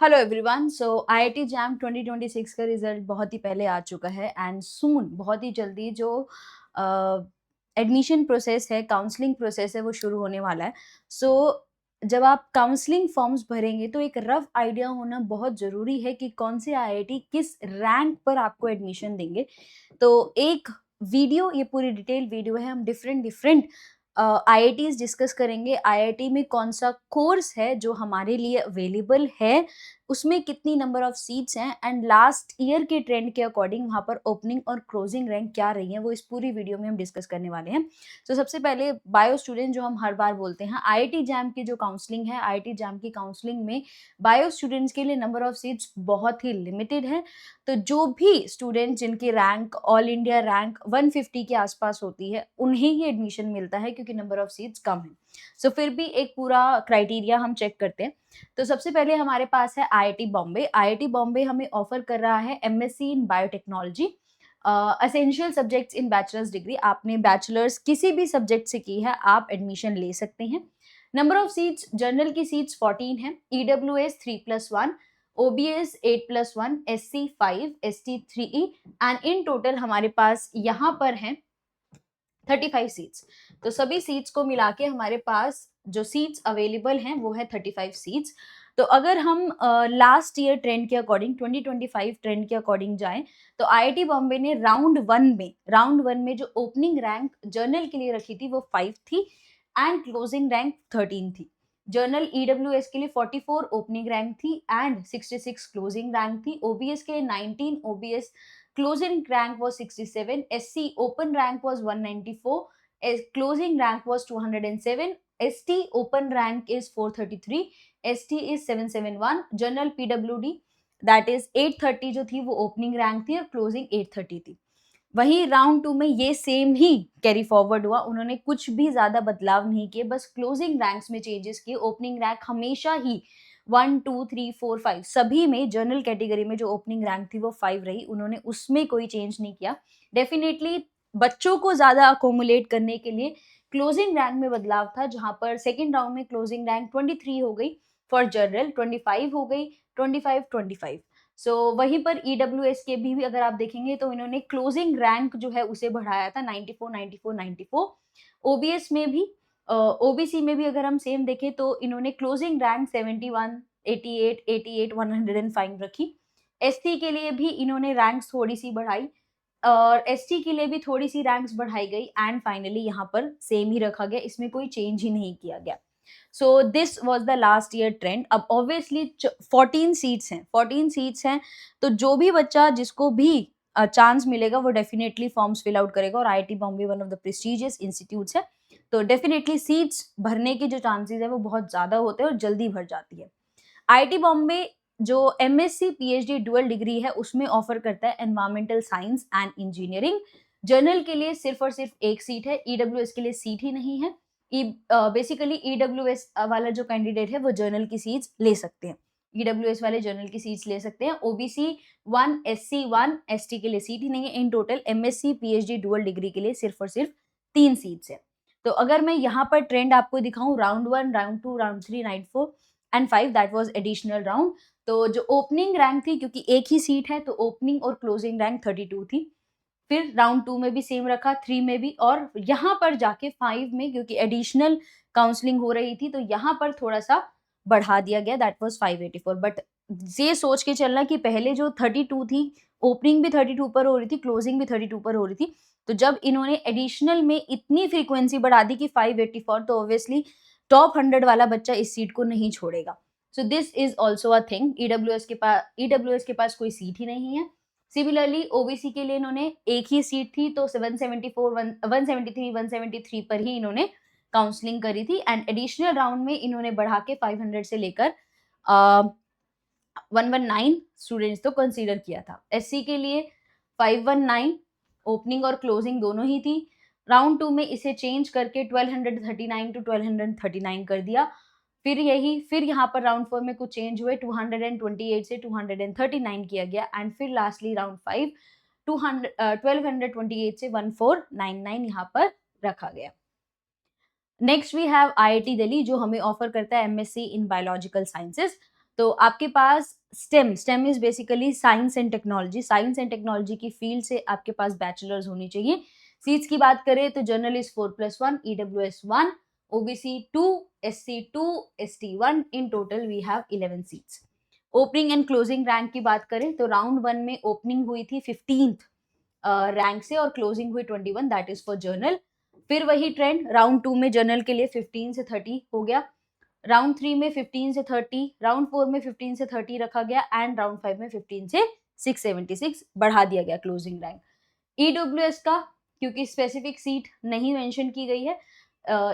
Hello everyone. सो IIT jam 2026 का result बहुत ही पहले आ चुका है एंड सून बहुत ही जल्दी जो एडमिशन प्रोसेस है, काउंसलिंग प्रोसेस है, वो शुरू होने वाला है। जब आप काउंसलिंग फॉर्म्स भरेंगे तो एक रफ आइडिया होना बहुत ज़रूरी है कि कौन से आईआईटी किस रैंक पर आपको एडमिशन देंगे। तो एक वीडियो, ये पूरी डिटेल वीडियो है, हम डिफरेंट डिफरेंट आईआईटीज़ डिस्कस करेंगे। आईआईटी में कौन-सा कोर्स है जो हमारे लिए अवेलेबल है, उसमें कितनी नंबर ऑफ सीट्स हैं एंड लास्ट ईयर के ट्रेंड के अकॉर्डिंग वहाँ पर ओपनिंग और क्लोजिंग रैंक क्या रही है, वो इस पूरी वीडियो में हम डिस्कस करने वाले हैं। सबसे पहले बायो स्टूडेंट जो हम हर बार बोलते हैं, आईआईटी जैम की जो काउंसलिंग है, आईआईटी जैम की काउंसलिंग में बायो स्टूडेंट्स के लिए नंबर ऑफ सीट्स बहुत ही लिमिटेड है। तो जो भी स्टूडेंट जिनकी रैंक ऑल इंडिया रैंक 150 के आसपास होती है, उन्हें ही एडमिशन मिलता है क्योंकि नंबर ऑफ सीट्स कम है। फिर भी एक पूरा क्राइटेरिया हम चेक करते हैं। तो सबसे पहले हमारे पास है आईआईटी बॉम्बे। आईआईटी बॉम्बे हमें ऑफर कर रहा है MSc in biotechnology, essential subjects in bachelors degree. आपने बैचलर्स किसी भी सब्जेक्ट से की है, आप एडमिशन ले सकते हैं। नंबर ऑफ सीट्स, जनरल की सीट्स 14 है, EWS 3+1, OBS 8+1, SC 5, ST 3 and in total हमारे पास यहाँ पर हैं 35 सीट्स। तो सभी सीट्स को मिला के हमारे पास जो सीट्स अवेलेबल हैं वो है 35 सीट्स। तो अगर हम लास्ट ईयर ट्रेंड के अकॉर्डिंग 2025 ट्रेंड के अकॉर्डिंग जाएं, तो आईआईटी बॉम्बे ने राउंड वन में जो ओपनिंग रैंक जर्नल के लिए रखी थी वो 5 थी एंड क्लोजिंग रैंक 13 थी। जर्नल ईडब्ल्यूएस के लिए 44 ओपनिंग रैंक थी एंड 66 क्लोजिंग रैंक थी। ओबीएस के लिए 19 OBS closing rank was 67, SC open rank was 194, closing rank was 207, ST open rank is 433, ST is 771, general PWD that is 830 जो थी वो ओपनिंग रैंक थी और क्लोजिंग 830 थी। वही राउंड 2 में ये सेम ही कैरी फॉरवर्ड हुआ, उन्होंने कुछ भी ज्यादा बदलाव नहीं किए, बस क्लोजिंग रैंक्स में चेंजेस किए। ओपनिंग रैंक हमेशा ही 1 2 3 4 5 सभी में, जनरल कैटेगरी में जो ओपनिंग रैंक थी वो 5 रही, उन्होंने उसमें कोई चेंज नहीं किया। डेफिनेटली बच्चों को ज्यादा अकोमुलेट करने के लिए क्लोजिंग रैंक में बदलाव था, जहां पर सेकेंड राउंड में क्लोजिंग रैंक 23 हो गई फॉर जनरल, 25 हो गई, 25 वहीं पर ईडब्ल्यूएस के भी अगर आप देखेंगे तो इन्होंने क्लोजिंग रैंक जो है उसे बढ़ाया था 94 94 94। ओबीएस में भी, ओबीसी में भी अगर हम सेम देखें तो इन्होंने क्लोजिंग रैंक 71 88 88 105 रखी। एसटी के लिए भी इन्होंने रैंक्स थोड़ी सी बढ़ाई और एसटी के लिए भी थोड़ी सी रैंक्स बढ़ाई गई एंड फाइनली यहाँ पर सेम ही रखा गया, इसमें कोई चेंज ही नहीं किया गया। This was the last year trend. अब ऑब्वियसली 14 सीट्स हैं, 14 सीट्स हैं, तो जो भी बच्चा जिसको भी चांस मिलेगा वो डेफिनेटली फॉर्म्स फिल आउट करेगा और IIT Bombay one of the prestigious institutes है, तो डेफिनेटली सीट्स भरने के जो चांसेस है वो बहुत ज्यादा होते हैं और जल्दी भर जाती है। आईआईटी बॉम्बे जो एमएससी पीएचडी डुअल डिग्री है उसमें ऑफर करता है environmental science and engineering. Journal के लिए सिर्फ और सिर्फ एक सीट है, ईडब्ल्यूएस के लिए सीट ही नहीं है। बेसिकली ईडब्ल्यूएस वाला जो कैंडिडेट है वो जर्नल की सीट्स ले सकते हैं, ईडब्ल्यूएस वाले जर्नल की सीट्स ले सकते हैं। ओबीसी 1, एससी 1, एसटी के लिए सीट ही नहीं है। In total MSc PhD dual degree के लिए सिर्फ और सिर्फ 3 सीट्स है। तो अगर मैं यहाँ पर ट्रेंड आपको दिखाऊं, round 1, round 2, round 3, round 4 and 5 that was additional round. तो जो ओपनिंग रैंक थी, क्योंकि एक ही सीट है तो ओपनिंग और क्लोजिंग रैंक 32 थी। फिर राउंड 2 में भी सेम रखा, 3 में भी, और यहाँ पर जाके 5 में क्योंकि एडिशनल काउंसलिंग हो रही थी तो यहाँ पर थोड़ा सा बढ़ा दिया गया, दैट वाज 584। बट ये सोच के चलना कि पहले जो 32 थी, ओपनिंग भी 32 पर हो रही थी, क्लोजिंग भी 32 पर हो रही थी, तो जब इन्होंने एडिशनल में इतनी फ्रीक्वेंसी बढ़ा दी कि 584, तो ऑब्वियसली टॉप 100 वाला बच्चा इस सीट को नहीं छोड़ेगा। This is also a thing. EWS के पास कोई सीट ही नहीं है। सिमिलरली ओबीसी के लिए इन्होंने एक ही सीट थी तो 774 173 173 पर ही इन्होंने काउंसलिंग करी थी एंड एडिशनल राउंड में इन्होंने बढ़ा के 500 से लेकर 119 स्टूडेंट्स तो कंसीडर किया था। एससी के लिए 519 ओपनिंग और क्लोजिंग दोनों ही थी। राउंड 2 में इसे चेंज करके 1239 टू 1239 कर दिया। फिर यहाँ पर राउंड 4 में कुछ चेंज हुए, 228 से 239 किया गया एंड फिर लास्टली राउंड 5 1228 से 1499 यहाँ पर रखा गया। Next we have IIT Delhi जो हमें ऑफर करता है एमएससी इन बायोलॉजिकल साइंसेस। तो आपके पास STEM is basically science and technology, science and technology की फील्ड से आपके पास बैचलर्स होनी चाहिए। सीट्स की बात करें तो general is 4+1, EWS 1, OBC 2, SC 2, ST 1, in total we have 11 seats. Opening and closing rank की बात करें तो राउंड 1 में ओपनिंग हुई थी 15th रैंक से और क्लोजिंग हुई 21, दैट इज फॉर जर्नल। फिर वही ट्रेंड राउंड 2 में जर्नल के लिए 15 से 30 हो गया, राउंड 3 में 15 से 30, राउंड 4 में 15 से 30 रखा गया एंड राउंड 5 में 15 से 676 बढ़ा दिया गया क्लोजिंग रैंक। ईडब्ल्यूएस का क्योंकि स्पेसिफिक सीट नहीं मेंशन की गई है,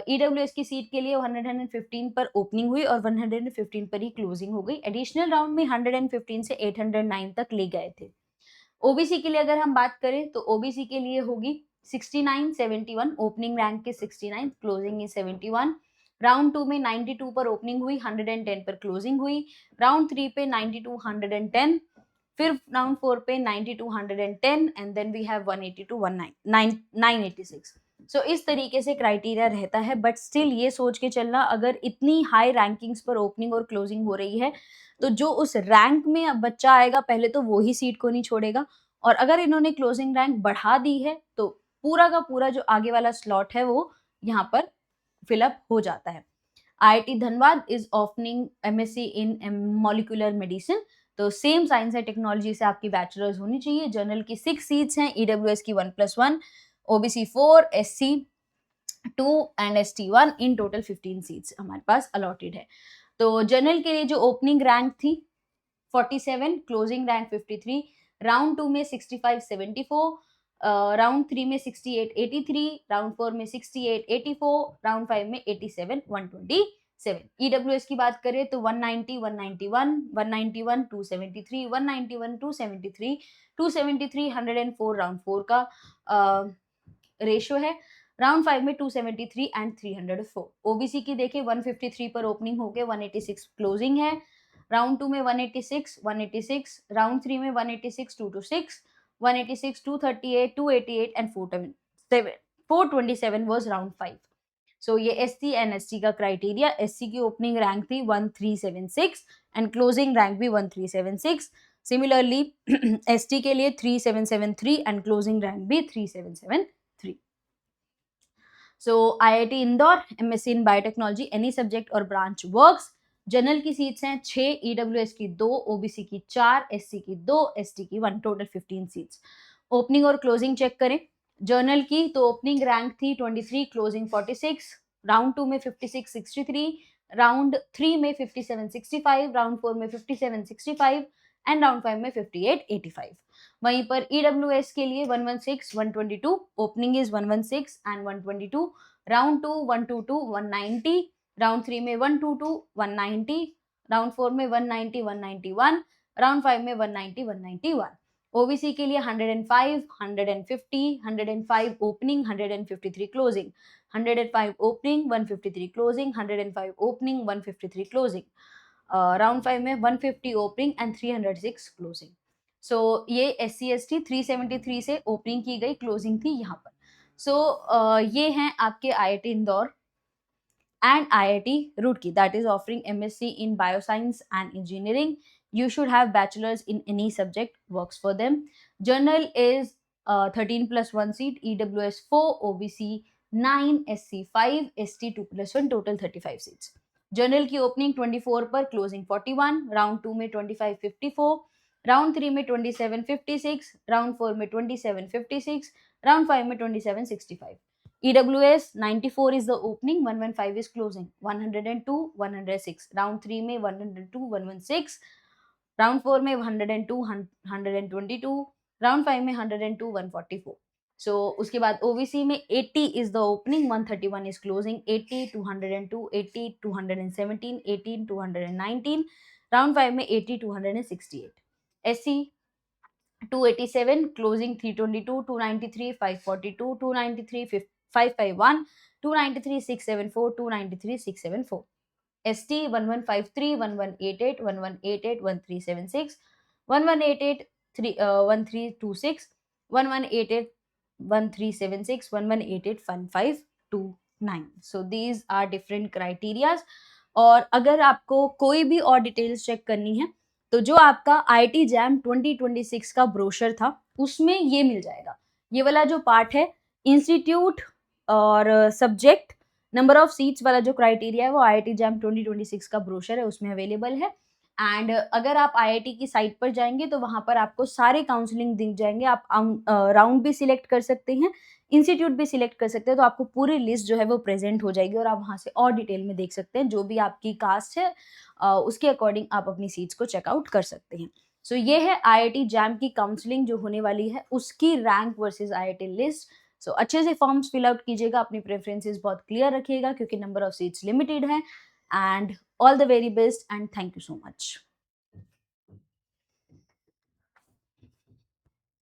ईडब्ल्यूएस की सीट के लिए 115 पर ओपनिंग हुई और 115 पर ही क्लोजिंग हो गई। एडिशनल राउंड में 115 से 809 तक ले गए थे। ओबीसी के लिए अगर हम बात करें तो ओबीसी के लिए होगी 69 71, ओपनिंग रैंक के 69, क्लोजिंग इज 71। राउंड 2 में 92 पर ओपनिंग हुई, 110 पर क्लोजिंग हुई। राउंड 3 पे 92 110, फिर राउंड 4 पे 92 110 एंड देन वी हैव 182 986। सो इस तरीके से क्राइटेरिया रहता है, बट स्टिल ये सोच के चलना अगर इतनी हाई रैंकिंग्स पर ओपनिंग और क्लोजिंग हो रही है तो जो उस रैंक में अब बच्चा आएगा पहले तो वो ही सीट को नहीं छोड़ेगा, और अगर इन्होंने क्लोजिंग रैंक बढ़ा दी है तो पूरा का पूरा जो आगे वाला स्लॉट है वो यहाँ पर फिलअप हो जाता है। IIT Dhanbad is offering MSc in molecular medicine, तो सेम साइंस एंड टेक्नोलॉजी से आपकी बैचलर्स होनी चाहिए। जनरल की 6 सीट्स हैं, ईडब्ल्यूएस की 1+1, OBC 4, SC 2 and ST 1, in total 15 seats हमारे पास अलॉटेड है। तो जनरल के लिए जो ओपनिंग रैंक थी 47, क्लोजिंग रैंक 53, राउंड 2 में 65 74, राउंड 3 में 68 83, राउंड 4 में 68 84, राउंड 5 में 87 127। ईडब्ल्यूएस की बात करें तो 190 191 191 273, 191 273, 273 104 राउंड 4 का रेशियो है। राउंड 5 में 273 एंड 304। ओबीसी की देखिए 153 पर ओपनिंग हो गए, 186 क्लोजिंग है। राउंड 2 में 186 186, राउंड 3 में 186 226, 186 238 288 एंड 427 वाज राउंड 5। सो ये एससी एंड एसटी का क्राइटेरिया। एससी की ओपनिंग रैंक थी 1376 एंड क्लोजिंग रैंक भी 1376। सिमिलरली एसटी के लिए 3773 एंड क्लोजिंग रैंक भी 3773। So IIT Indore, MSc in biotechnology, any subject और ब्रांच वर्क्स। जनरल की सीट्स हैं 6, ईडब्ल्यूएस की 2, ओबीसी की 4, एससी की 2, एसटी की 1, टोटल 15 सीट्स। ओपनिंग और क्लोजिंग चेक करें। जर्नल की तो ओपनिंग रैंक थी 23, क्लोजिंग 46, राउंड 2 में 56 63, राउंड 3 में 57 65, राउंड 4 में 57 65 एंड राउंड 5 में 58 85। वहीं पर ईडब्ल्यूएस के लिए 116 122, opening is 116 and 122, round 2 122 190, round 3 में 122 190, राउंड 4 में 190 191, राउंड 5 में 190 191। ओबीसी के लिए 105 150, 105 opening 153 closing, 105 opening 153 closing, 105 opening 153 closing, round 5 में 150 ओपनिंग एंड 306 क्लोजिंग। सो ये SC/ST 373 से ओपनिंग की गई, क्लोजिंग थी यहाँ पर। सो ये हैं आपके IIT Indore and IIT Roorkee that is offering MSc in Bioscience and Engineering. You should have bachelor's in any subject, works for them. Journal is 13+1 seat, EWS 4, OBC 9, SC 5, ST 2+1, total 35 seats. Journal की opening 24 पर, closing 41, round 2 में 25 54, round 3 में 27 56, round 4 में 27 56, round 5 में 27 65। EWS 94 is the opening, 115 is closing, 102 106, round 3 में 102 116, round 4 में 102 122, round 5 में 102 144. So उसके बाद OVC में 80 is the opening, 131 is closing, 80 202 80 217 18 219, round 5 में 80 268. SC 287, closing 322 293 542 293 551, 293 674, 293 674. ST 1153 1188 1188 1376, 1188 1326, 1188 1376, 1188 1529. So these are different criterias. और अगर आपको कोई भी और डिटेल्स चेक करनी है, तो जो आपका आईआईटी जैम 2026 का ब्रोशर था, उसमें ये मिल जाएगा। ये वाला जो पार्ट है, इंस्टीट्यूट और सब्जेक्ट, नंबर ऑफ सीट्स वाला जो क्राइटेरिया है, वो आईआईटी जैम 2026 का ब्रोशर है, उसमें अवेलेबल है। एंड अगर आप आईआईटी की साइट पर जाएँगे, तो वहाँ पर आपको सारे काउंसलिंग दिख जाएँगे। आप राउंड भी सिलेक्ट कर सकते हैं, इंस्टीट्यूट भी सिलेक्ट कर सकते हैं, तो आपको पूरी लिस्ट जो है वो प्रेज़ेंट हो जाएगी और आप वहाँ से और डिटेल में देख सकते हैं, जो भी आपकी कास्ट है उसके अकॉर्डिंग आप अपनी सीट्स को चेकआउट कर सकते हैं। सो ये है आईआईटी जैम की काउंसलिंग जो होने वाली है, उसकी रैंक वर्सेस आईआईटी लिस्ट। सो अच्छे से फॉर्म्स फिल आउट कीजिएगा, अपनी प्रेफ़रेंसेस बहुत क्लियर रखिएगा क्योंकि नंबर ऑफ सीट्स लिमिटेड है। And all the very best and thank you so much.